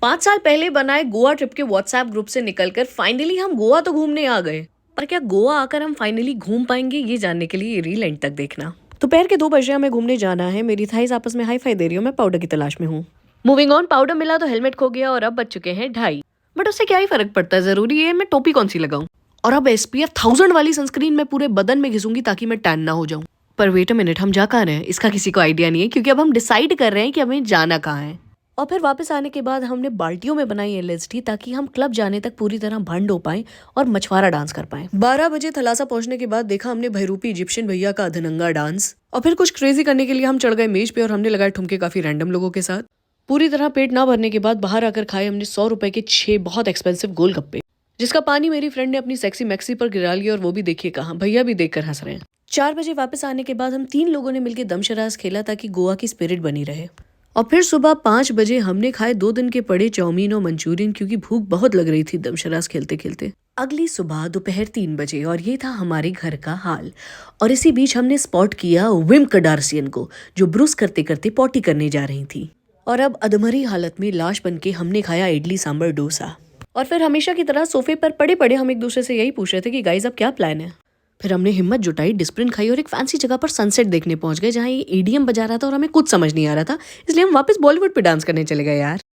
5 साल पहले बनाए गोवा ट्रिप के व्हाट्सएप ग्रुप से निकलकर फाइनली हम गोवा तो घूमने आ गए। पर क्या गोवा आकर हम फाइनली घूम पाएंगे, ये जानने के लिए ये रील एंड तक देखना। दोपहर के 2 बजे हमें घूमने जाना है। मेरी थाइस आपस में हाई फाई दे रही हूँ। मैं पाउडर की तलाश में हूँ। मूविंग ऑन, पाउडर मिला तो हेलमेट खो गया और अब बज चुके हैं 2:30। बट उससे क्या ही फर्क पड़ता है, जरूरी है मैं टोपी कौन सी लगाऊं। और अब SPF 1000 वाली सनस्क्रीन में पूरे बदन में घिसूंगी ताकि मैं टैन ना हो जाऊं। पर वेट अ मिनट, हम जा कहाँ रहे हैं इसका किसी को आइडिया नहीं है, क्योंकि अब हम डिसाइड कर रहे हैं कि हमें जाना कहाँ है। और फिर वापस आने के बाद हमने बाल्टियों में बनाई LSD ताकि हम क्लब जाने तक पूरी तरह भंड हो पाएं और मछुआरा डांस कर पाएं। 12 बजे थलासा पहुंचने के बाद देखा हमने भयरूपी इजिप्शियन भैया का अधनंगा डांस। और फिर कुछ क्रेजी करने के लिए हम चढ़ गए मेज पे और हमने लगाए ठुमके काफी रैंडम लोगों के साथ। पूरी तरह पेट ना भरने के बाद बाहर आकर खाए हमने 100 रुपए के 6 बहुत एक्सपेंसिव गोलगप्पे, जिसका पानी मेरी फ्रेंड ने अपनी सेक्सी मैक्सी पर गिरा लिया और वो भी देखिए कहाँ, भैया भी देखकर हंस रहे हैं। 4 बजे वापस आने के बाद हम 3 लोगों ने मिलकर दमशराज खेला ताकि गोवा की स्पिरिट बनी रहे। और फिर सुबह 5 बजे हमने खाए 2 दिन के पड़े चाउमीन और मंचूरियन, क्योंकि भूख बहुत लग रही थी दमशराज खेलते खेलते। अगली सुबह दोपहर 3 बजे और ये था हमारे घर का हाल। और इसी बीच हमने स्पॉट किया विम कडारसियन को, जो ब्रूस करते करते पॉटी करने जा रही थी। और अब अधमरी हालत में लाश बनके हमने खाया इडली सांभर डोसा। और फिर हमेशा की तरह सोफे पर पड़े पड़े हम एक दूसरे से यही पूछ रहे थे कि गाइस अब क्या प्लान है। फिर हमने हिम्मत जुटाई, डिस्प्रिन खाई और एक फैंसी जगह पर सनसेट देखने पहुंच गए, जहां ये EDM बजा रहा था और हमें कुछ समझ नहीं आ रहा था, इसलिए हम वापस बॉलीवुड पे डांस करने चले गए यार।